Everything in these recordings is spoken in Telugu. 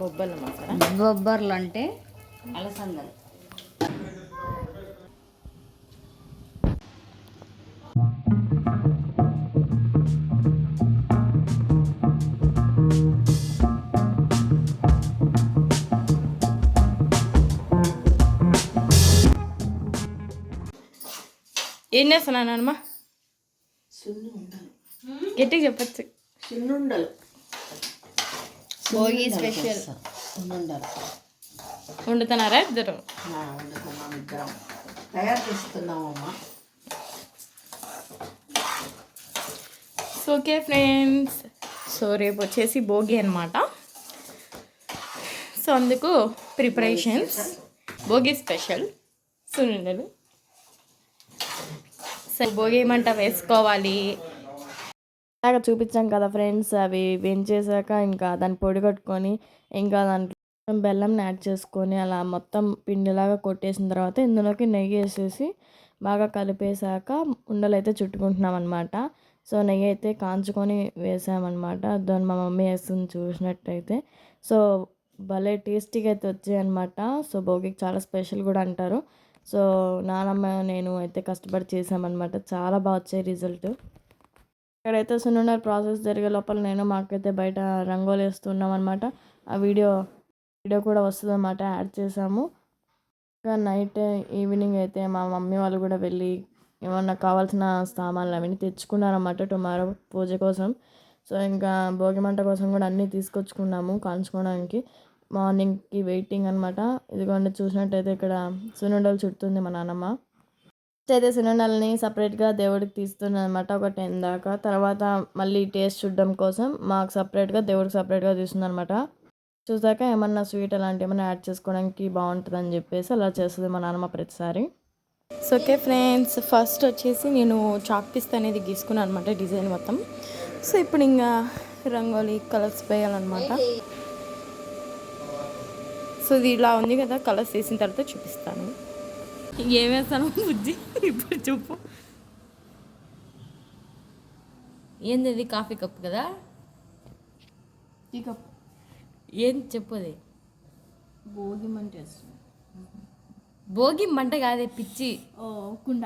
బొబ్బర్లు అంటే అలసందలు. ఏం చేస్తున్నానమ్మా? గట్టిగా చెప్పచ్చు. సున్నుండలు భోగి స్పెషల్ సున్నుండలు వండుతున్నారా ఇద్దరు? వండుతున్నాం, ఇద్దరం తయారు చేస్తున్నామమ్మా. సో ఓకే ఫ్రెండ్స్, సో రేపు వచ్చేసి భోగి అనమాట. సో అందుకు ప్రిపరేషన్స్, భోగి స్పెషల్ సున్నుండలు. సో భోగి మంట వేసుకోవాలి. అలాగా చూపించాం కదా ఫ్రెండ్స్, అవి వేయించేసాక ఇంకా దాన్ని పొడి కట్టుకొని ఇంకా దాంట్లో బెల్లం యాడ్ చేసుకొని అలా మొత్తం పిండిలాగా కొట్టేసిన తర్వాత ఇందులోకి నెయ్యి వేసేసి బాగా కలిపేశాక ఉండలు అయితే చుట్టుకుంటున్నాం అనమాట. సో నెయ్యి అయితే కాంచుకొని వేసామన్నమాట. దాన్ని మా మమ్మీ వేస్తుంది చూసినట్టయితే. సో భలే టేస్టీగా అయితే వచ్చాయన్నమాట. సో భోగికి చాలా స్పెషల్ కూడా అంటారు. సో నానమ్మ నేను అయితే కష్టపడి చేసామన్నమాట. చాలా బాగా వచ్చాయి రిజల్ట్. ఇక్కడైతే సున్నుండల ప్రాసెస్ జరిగే లోపల నేను మాకైతే బయట రంగోలి వేస్తున్నాం అనమాట. ఆ వీడియో కూడా వస్తుంది అన్నమాట, యాడ్ చేసాము. ఇంకా నైట్ ఈవినింగ్ అయితే మా మమ్మీ వాళ్ళు కూడా వెళ్ళి ఏమన్నా కావాల్సిన సామాన్లు అవన్నీ తెచ్చుకున్నారన్నమాట టుమారో పూజ కోసం. సో ఇంకా భోగి మంట కోసం కూడా అన్నీ తీసుకొచ్చుకున్నాము కాల్చుకోవడానికి. మార్నింగ్కి వెయిటింగ్ అనమాట. ఇదిగోండి చూసినట్టయితే ఇక్కడ సున్నుండలు చుడుతుంది మా నాన్నమ్మ. అయితే సున్నుండలని సపరేట్గా దేవుడికి తీస్తుంది అనమాట ఒక 10 దాకా. తర్వాత మళ్ళీ టేస్ట్ చూడడం కోసం మాకు సపరేట్గా, దేవుడికి సపరేట్గా తీస్తుంది అనమాట. చూసాక ఏమన్నా స్వీట్ అలాంటివి ఏమన్నా యాడ్ చేసుకోవడానికి బాగుంటుందని చెప్పేసి అలా చేస్తుంది మా నాన్నమ్మ ప్రతిసారి. సో ఓకే ఫ్రెండ్స్, ఫస్ట్ వచ్చేసి నేను చాక్ పీస్ అనేది గీసుకున్నాను అనమాట, డిజైన్ మొత్తం. సో ఇప్పుడు ఇంకా రంగోలీ కలర్స్ వేయాలన్నమాట. సో ఇది ఇలా ఉంది కదా, కలర్స్ వేసిన తర్వాత చూపిస్తాను. ఏం వేస్తాను బుజ్జి ఇప్పుడు చెప్పు. ఏంది అది? కాఫీ కప్ కదా, టీ కప్. ఏం చెప్పు అది? భోగి మంట వేస్తుంది. భోగి మంట కాదే పిచ్చి. కుండ.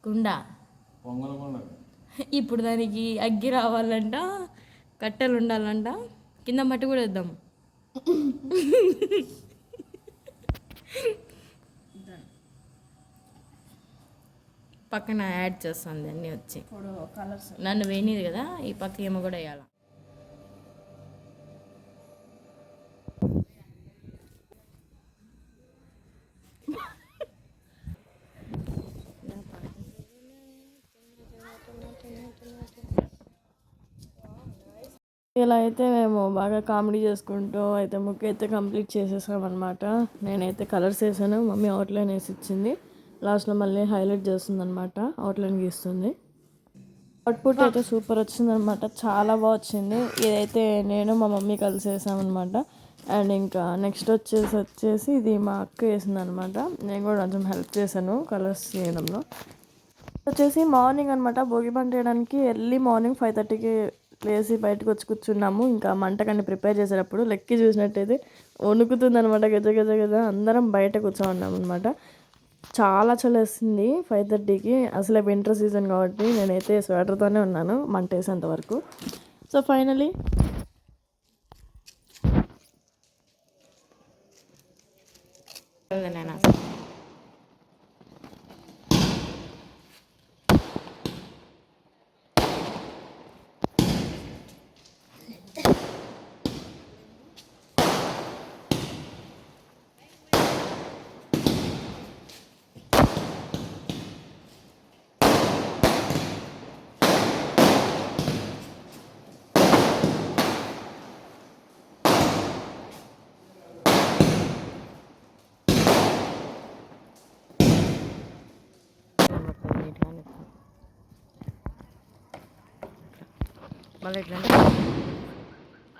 కుండ. ఇప్పుడు దానికి అగ్గి రావాలంట, కట్టెలు ఉండాలంట, కింద మట్టి కూడా వేద్దాం. పక్కన యాడ్ చేస్తుంది అన్నీ వచ్చి. నన్ను వేయనిది కదా, ఈ పక్క ఏమో కూడా వేయాలి. ఇలా అయితే మేము బాగా కామెడీ చేసుకుంటూ అయితే ముగ్గు అయితే కంప్లీట్ చేసేసాం అనమాట. నేనైతే కలర్స్ వేసాను, మమ్మీ అవుట్లైన్ వేసి ఇచ్చింది. లాస్ట్లో మళ్ళీ హైలైట్ చేస్తుంది అనమాట, అవుట్లైన్ గీస్తుంది. అవుట్పుట్ అయితే సూపర్ వచ్చిందనమాట, చాలా బాగా వచ్చింది. ఇదైతే నేను మా మమ్మీ కలిసి వేసామన్నమాట. అండ్ ఇంకా నెక్స్ట్ వచ్చేసి ఇది మా అక్క వేసింది అనమాట. నేను కూడా కొంచెం హెల్ప్ చేశాను కలర్స్ చేయడంలో. వచ్చేసి మార్నింగ్ అనమాట, భోగి మంట వేయడానికి ఎర్లీ మార్నింగ్ 5:30కి లేచి బయటకు వచ్చి కూర్చున్నాము. ఇంకా మంటకన్ని ప్రిపేర్ చేసేటప్పుడు లెక్కి చూసినట్టయితే వణుకుతుంది అనమాట, గజ గజ గజ. అందరం బయట కూర్చోన్నాం అనమాట. చాలా చలేస్తుంది 5:30కి. అసలే వింటర్ సీజన్ కాబట్టి నేనైతే స్వెటర్తోనే ఉన్నాను మంట వేసేంత వరకు. సో ఫైనలీ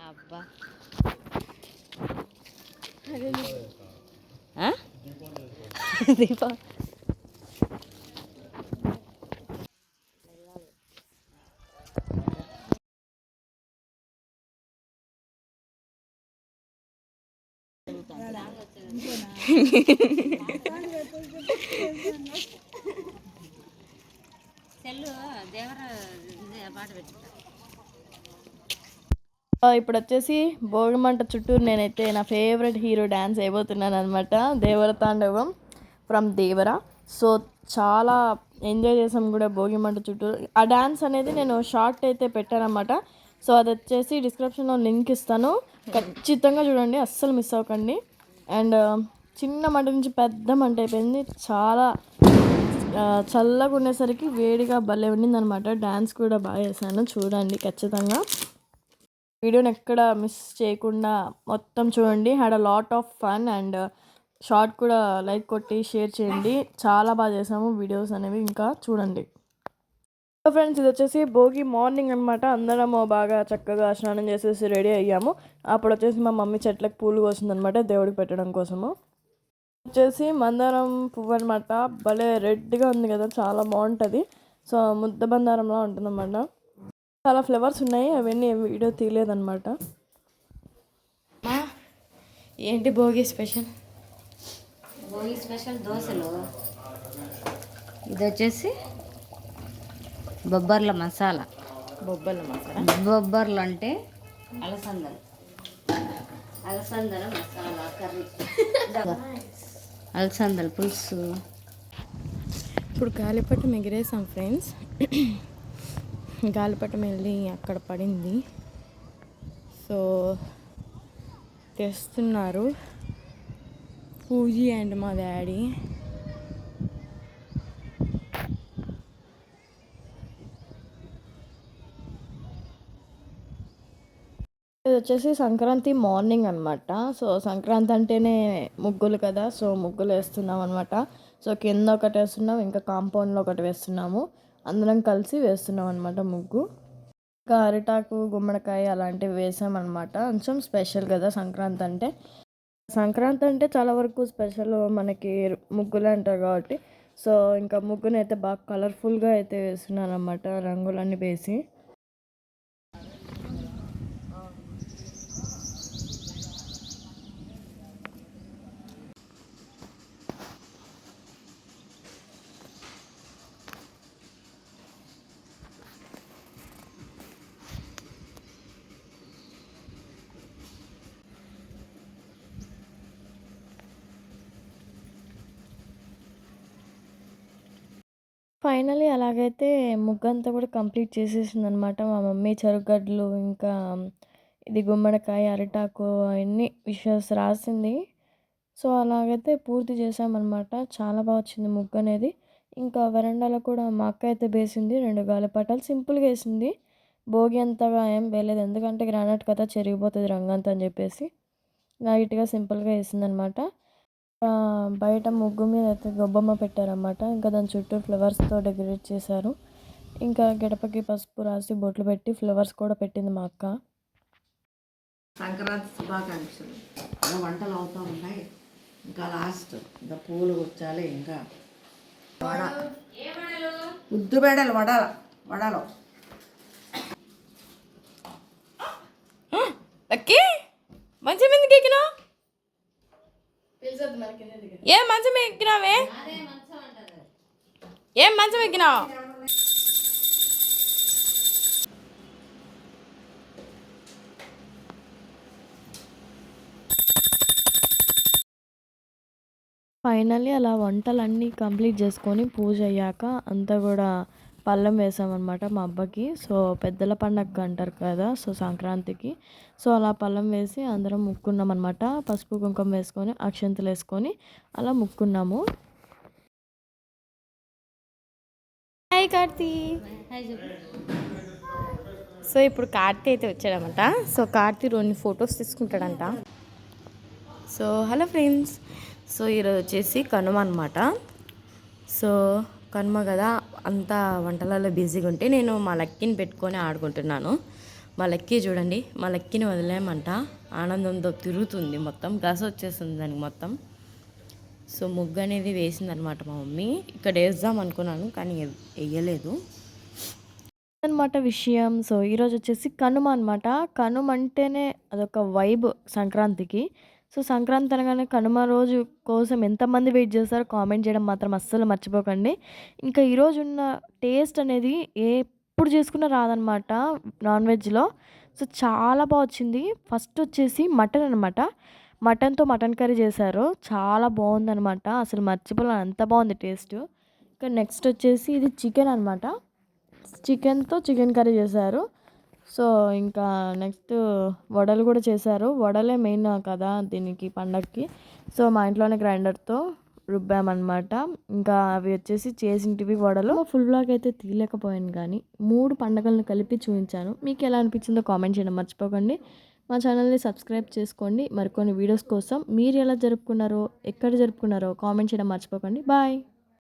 అబ్బా దీపం ఇప్పుడు వచ్చేసి భోగిమంట చుట్టూ నేనైతే నా ఫేవరెట్ హీరో డ్యాన్స్ అయిపోతున్నాను అనమాట. దేవర తాండవం ఫ్రమ్ దేవర. సో చాలా ఎంజాయ్ చేసాం కూడా భోగిమంట చుట్టూ. ఆ డ్యాన్స్ అనేది నేను షార్ట్ అయితే పెట్టానమాట. సో అది వచ్చేసి డిస్క్రిప్షన్లో లింక్ ఇస్తాను, ఖచ్చితంగా చూడండి, అస్సలు మిస్ అవ్వకండి. అండ్ చిన్న మంట నుంచి పెద్ద మంట అయిపోయింది. చాలా చల్లగా ఉండేసరికి వేడిగా భలే ఉండిందనమాట. డ్యాన్స్ కూడా బాగా చేశాను, చూడండి ఖచ్చితంగా. వీడియోని ఎక్కడ మిస్ చేయకుండా మొత్తం చూడండి. Had a lot of fun. And short కూడా లైక్ కొట్టి షేర్ చేయండి. చాలా బాగా చేసాము వీడియోస్ అనేవి, ఇంకా చూడండి. ఫ్రెండ్స్, ఇది వచ్చేసి భోగి మార్నింగ్ అనమాట. అందరం బాగా చక్కగా స్నానం చేసేసి రెడీ అయ్యాము. అప్పుడు వచ్చేసి మా మమ్మీ చెట్లకు పూలు కోసిందనమాట, దేవుడికి పెట్టడం కోసము. వచ్చేసి మందారం పువ్వు అనమాట. భలే రెడ్గా ఉంది కదా, చాలా బాగుంటుంది. సో ముద్ద బందారంలా ఉంటుందన్నమాట. చాలా ఫ్లవర్స్ ఉన్నాయి, అవన్నీ వీడియో తీయలేదన్నమాట. ఏంటి భోగి స్పెషల్? భోగి స్పెషల్ దోశలు. ఇది వచ్చేసి బొబ్బర్ల మసాలా. బొబ్బర్లు అంటే అలసందలు. అలసందల మసాలా కర్రీ. అలసందల పులుసు. ఇప్పుడు గాలిపటం ఎగిరేసాం ఫ్రెండ్స్. గాలిపటం వెళ్ళి అక్కడ పడింది. సో తెస్తున్నారు పూజీ అండ్ మా డాడీ. ఇది వచ్చేసి సంక్రాంతి మార్నింగ్ అనమాట. సో సంక్రాంతి అంటేనే ముగ్గులు కదా, సో ముగ్గులు వేస్తున్నాం అనమాట. సో కింద ఒకటి వేస్తున్నాం, ఇంకా కాంపౌండ్లో ఒకటి వేస్తున్నాము. అందరం కలిసి వేస్తున్నాం అనమాట ముగ్గు. ఇంకా అరిటాకు, గుమ్మడికాయ అలాంటివి వేసామన్నమాట. కొంచెం స్పెషల్ కదా సంక్రాంతి అంటే. సంక్రాంతి అంటే చాలా వరకు స్పెషల్ మనకి ముగ్గులు అంటారు కాబట్టి. సో ఇంకా ముగ్గుని అయితే బాగా కలర్ఫుల్గా అయితే వేస్తున్నాను అనమాట, రంగులన్నీ వేసి. ఫైనలీ అలాగైతే ముగ్గంతా కూడా కంప్లీట్ చేసేసింది అనమాట మా మమ్మీ. చెరుగడ్డలు, ఇంకా ఇది గుమ్మడికాయ, అరిటాకు అవన్నీ విషెస్ రాసింది. సో అలాగైతే పూర్తి చేసామన్నమాట. చాలా బాగా వచ్చింది ముగ్గు అనేది. ఇంకా వరండాలో కూడా మా అక్క అయితే వేసింది 2 గాలిపటాలు. సింపుల్గా వేసింది, భోగి అంతగా ఏం వేయలేదు, ఎందుకంటే గ్రానైట్ కదా చెరిగిపోతుంది రంగంతా అని చెప్పేసి లైట్గా సింపుల్గా వేసిందనమాట. బయట ముగ్గు మీద అయితే గొబ్బమ్మ పెట్టారన్నమాట. ఇంకా దాని చుట్టూ ఫ్లవర్స్తో డెకరేట్ చేశారు. ఇంకా గడపకి పసుపు రాసి బొట్లు పెట్టి ఫ్లవర్స్ కూడా పెట్టింది మా అక్క. సంక్రాంతి శుభాకాంక్షలు. ఇంకా వంటలు అవుతూ ఉన్నాయి. ఇంకా లాస్ట్ ఇంకా పూలు కూర్చాలి. ఇంకా ఉద్దు బేడలు వడలు. మంచి మీదకి ఎక్కినా? ఏం మంచం ఎక్కినావే? ఏం మంచం ఎక్కినావు? ఫైనల్లీ అలా వంటలన్నీ కంప్లీట్ చేసుకొని పూజ అయ్యాక అంతా కూడా పళ్ళెం వేసామన్నమాట మా అబ్బకి. సో పెద్దల పండగ అంటారు కదా, సో సంక్రాంతికి. సో అలా పళ్ళెం వేసి అందరం ముక్కున్నాం అనమాట. పసుపు కుంకుమ వేసుకొని అక్షంతలు వేసుకొని అలా ముక్కున్నాము. హాయ్ కార్తీ. సో ఇప్పుడు కార్తీ అయితే వచ్చాడనమాట. సో కార్తీ 2 ఫొటోస్ తీసుకుంటాడంట. సో హలో ఫ్రెండ్స్, సో ఈరోజు వచ్చేసి కనుమ అనమాట. సో కనుమ కదా, అంతా వంటలలో బిజీగా ఉంటే నేను మా లక్కీని పెట్టుకొని ఆడుకుంటున్నాను. మా లక్కీ చూడండి, మా లక్కీని వదిలేయమంట ఆనందంతో తిరుగుతుంది, మొత్తం గస వచ్చేస్తుంది దానికి మొత్తం. సో ముగ్గు అనేది వేసిందనమాట మా మమ్మీ. ఇక్కడ వేద్దాం అనుకున్నాను కానీ వేయలేదు అనమాట విషయం. సో ఈరోజు వచ్చేసి కనుమ అనమాట. కనుమ అంటేనే అదొక వైబ్ సంక్రాంతికి. సో సంక్రాంతి అనగానే కనుమ రోజు కోసం ఎంతమంది వెయిట్ చేస్తారో కామెంట్ చేయడం మాత్రం అస్సలు మర్చిపోకండి. ఇంకా ఈరోజున్న టేస్ట్ అనేది ఎప్పుడు చేసుకున్నా రాదనమాట నాన్ వెజ్‌లో. సో చాలా వచ్చింది. ఫస్ట్ వచ్చేసి మటన్ అనమాట. మటన్‌తో మటన్ కర్రీ చేశారు. చాలా బావుందనమాట. అసలు మర్చిపోలేను అంత బావుంది టేస్టు. ఇంకా నెక్స్ట్ వచ్చేసి ఇది చికెన్ అనమాట. చికెన్‌తో చికెన్ కర్రీ చేశారు. సో, ఇంకా నెక్స్ట్ వడలు కూడా చేశారు. వడలే మెయిన్ కదా దీనికి పండగకి. సో, మా ఇంట్లోనే గ్రైండర్‌తో రుబ్బామనమాట. ఇంకా అవి వచ్చేసి చేసింటివి వడలు. ఫుల్ వ్లాగ్ అయితే తీయలేకపోయాను కానీ 3 పండగలను కలిపి చూపించాను. మీకు ఎలా అనిపించిందో కామెంట్ చేయడం మర్చిపోకండి. మా ఛానల్‌ని సబ్స్క్రైబ్ చేసుకోండి. మరికొన్ని వీడియోస్ కోసం మీరు ఎలా జరుపుకున్నారో, ఎక్కడ జరుపుకున్నారో కామెంట్ చేయడం మర్చిపోకండి. బాయ్.